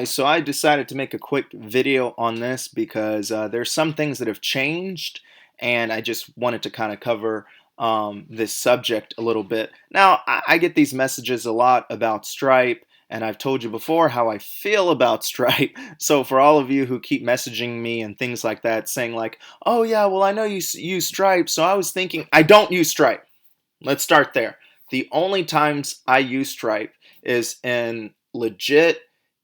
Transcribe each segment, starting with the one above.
So I decided to make a quick video on this because there's some things that have changed, and I just wanted to kind of cover this subject a little bit. Now, I get these messages a lot about Stripe, and I've told you before how I feel about Stripe. So for all of you who keep messaging me and things like that, saying like, "Oh yeah, well I know you use Stripe, so I was thinking I don't use Stripe." Let's start there. The only times I use Stripe is in legit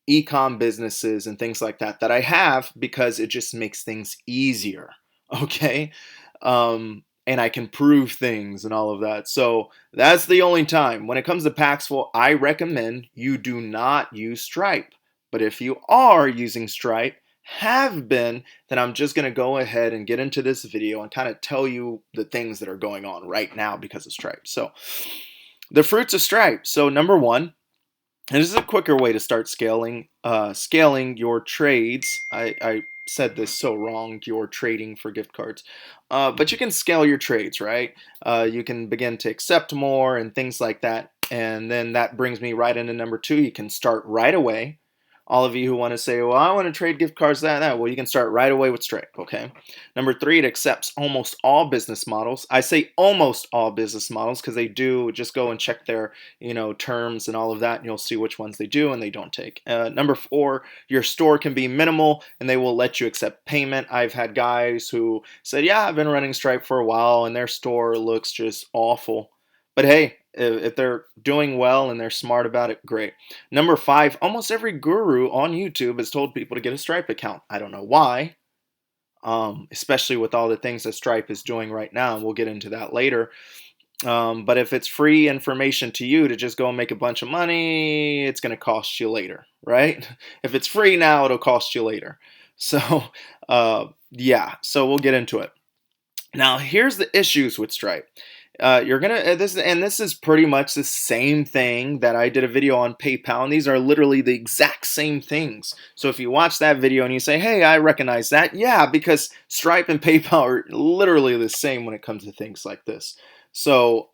e-com businesses and things like that I have because it just makes things easier. Okay. And I can prove things and all of that. So that's the only time. When it comes to Paxful, I recommend you do not use Stripe. But if you are using Stripe, have been, then I'm just going to go ahead and get into this video and kind of tell you the things that are going on right now because of Stripe. So the fruits of Stripe. So number one, and this is a quicker way to start scaling your trades. I said this so wrong, your trading for gift cards. But you can scale your trades, right? You can begin to accept more and things like that. And then that brings me right into number two. You can start right away. All of you who want to say, well, I want to trade gift cards, that. Well, you can start right away with Stripe, okay? Number three, it accepts almost all business models. I say almost all business models because they do. Just go and check their, terms and all of that, and you'll see which ones they do and they don't take. Number four, your store can be minimal and they will let you accept payment. I've had guys who said, yeah, I've been running Stripe for a while and their store looks just awful. But hey, if they're doing well and they're smart about it, great. Number five, almost every guru on YouTube has told people to get a Stripe account. I don't know why, especially with all the things that Stripe is doing right now, and we'll get into that later. But if it's free information to you to just go and make a bunch of money, it's going to cost you later, right? If it's free now, it'll cost you later. So, yeah, so we'll get into it. Now, here's the issues with Stripe. You're gonna this is pretty much the same thing that I did a video on PayPal, and these are literally the exact same things. So if you watch that video and you say, "Hey, I recognize that," yeah, because Stripe and PayPal are literally the same when it comes to things like this. So,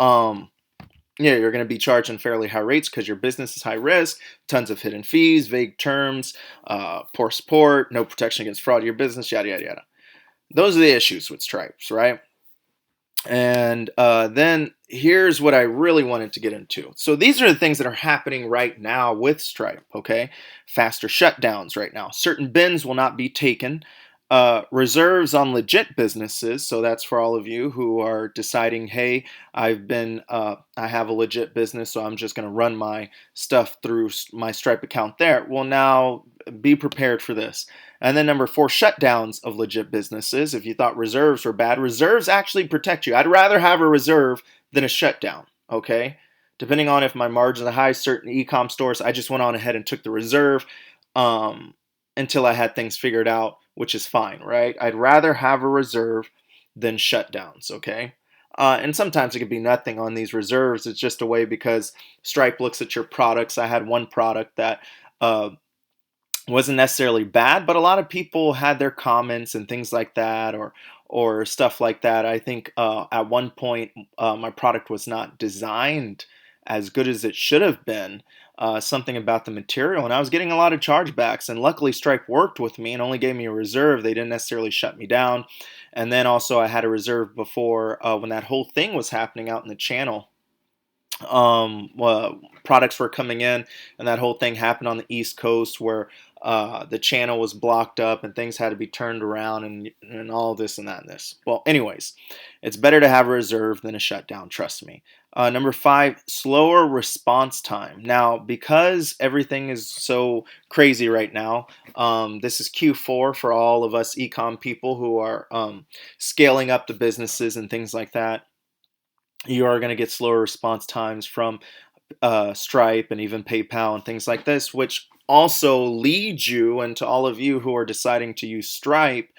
yeah, you're going to be charging fairly high rates because your business is high risk, tons of hidden fees, vague terms, poor support, no protection against fraud of your business, yada yada yada. Those are the issues with Stripes, right? And then here's what I really wanted to get into. So these are the things that are happening right now with Stripe, okay? Faster shutdowns right now. Certain bins will not be taken. Reserves on legit businesses. So that's for all of you who are deciding, hey, I have a legit business, so I'm just going to run my stuff through my Stripe account there. Well, now be prepared for this. And then number four, shutdowns of legit businesses. If you thought reserves were bad, reserves actually protect you. I'd rather have a reserve than a shutdown, okay? Depending on if my margins are high, certain e-com stores, I just went on ahead and took the reserve until I had things figured out, which is fine, right? I'd rather have a reserve than shutdowns, okay? And sometimes it could be nothing on these reserves. It's just a way because Stripe looks at your products. I had one product that wasn't necessarily bad, but a lot of people had their comments and things like that, or stuff like that. I think at one point my product was not designed as good as it should have been. Something about the material, and I was getting a lot of chargebacks. And luckily, Stripe worked with me and only gave me a reserve. They didn't necessarily shut me down. And then also, I had a reserve before when that whole thing was happening out in the channel. Products were coming in, and that whole thing happened on the East Coast where the channel was blocked up and things had to be turned around and all this and that and this. Well, anyways, it's better to have a reserve than a shutdown, trust me. Number five, slower response time. Now, because everything is so crazy right now, this is Q4 for all of us ecom people who are scaling up the businesses and things like that. You are going to get slower response times from Stripe and even PayPal and things like this, which also leads you, and to all of you who are deciding to use Stripe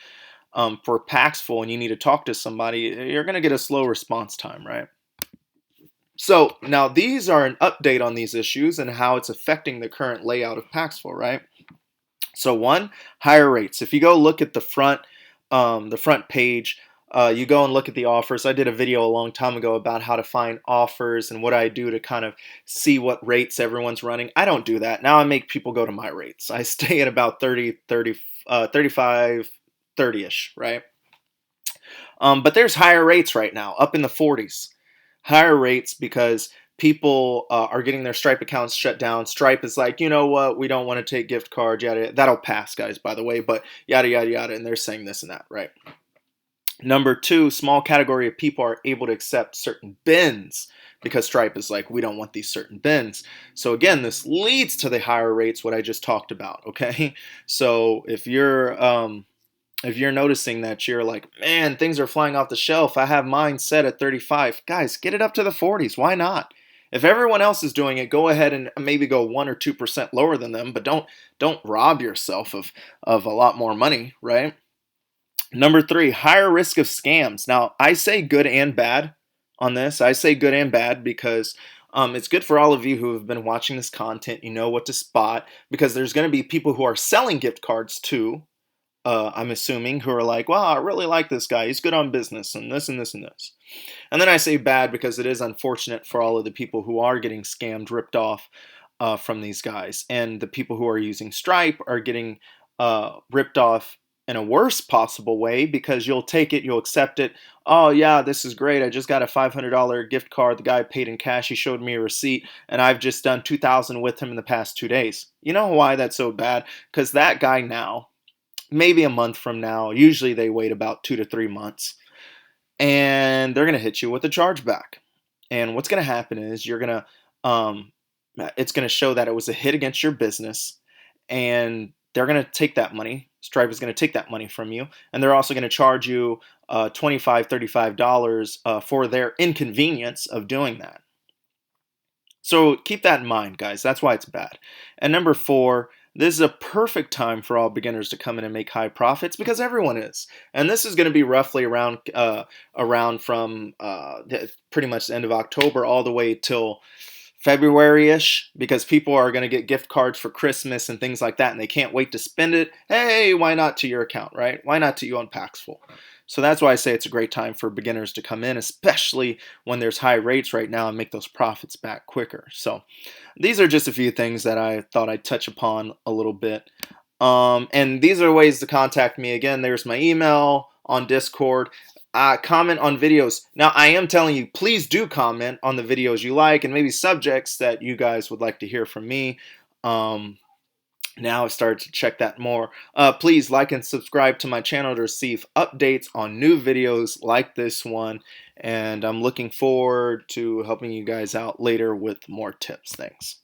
for Paxful and you need to talk to somebody, you're going to get a slow response time, right? So now these are an update on these issues and how it's affecting the current layout of Paxful, right? So one, higher rates. If you go look at the front page, you go and look at the offers. I did a video a long time ago about how to find offers and what I do to kind of see what rates everyone's running. I don't do that. Now I make people go to my rates. I stay at about 35, 30-ish, right? But there's higher rates right now, up in the 40s. Higher rates because people are getting their Stripe accounts shut down. Stripe is like, you know what, we don't want to take gift cards, yada, yada. That'll pass, guys, by the way, but yada, yada, yada, and they're saying this and that, right? Number two, small category of people are able to accept certain bins because Stripe is like, we don't want these certain bins. So again, this leads to the higher rates, what I just talked about, okay? So if you're noticing that you're like, man, things are flying off the shelf, I have mine set at 35. Guys, get it up to the 40s. Why not? If everyone else is doing it, go ahead and maybe go 1 or 2% lower than them, but don't rob yourself of a lot more money, right? Number three, higher risk of scams. Now, I say good and bad on this. I say good and bad because it's good for all of you who have been watching this content. You know what to spot because there's going to be people who are selling gift cards too. I'm assuming, who are like, wow, I really like this guy. He's good on business and this and this and this. And then I say bad because it is unfortunate for all of the people who are getting scammed, ripped off from these guys. And the people who are using Stripe are getting ripped off in a worse possible way because you'll take it, you'll accept it. Oh, yeah, this is great. I just got a $500 gift card. The guy paid in cash. He showed me a receipt, and I've just done $2,000 with him in the past 2 days. You know why that's so bad? Because that guy now, maybe a month from now, usually they wait about 2 to 3 months, and they're going to hit you with a chargeback. And what's going to happen is it's going to show that it was a hit against your business, and they're going to take that money. Stripe is going to take that money from you, and they're also going to charge you $25, $35 for their inconvenience of doing that. So keep that in mind, guys. That's why it's bad. And number four, this is a perfect time for all beginners to come in and make high profits because everyone is. And this is going to be roughly around from pretty much the end of October all the way till February-ish, because people are going to get gift cards for Christmas and things like that, and they can't wait to spend it. Hey, why not to your account, right? Why not to you on Paxful? So that's why I say it's a great time for beginners to come in, especially when there's high rates right now, and make those profits back quicker. So these are just a few things that I thought I'd touch upon a little bit. And these are ways to contact me. Again, there's my email on Discord. Comment on videos. Now, I am telling you, please do comment on the videos you like and maybe subjects that you guys would like to hear from me. Now I've started to check that more. Please like and subscribe to my channel to receive updates on new videos like this one. And I'm looking forward to helping you guys out later with more tips. Thanks.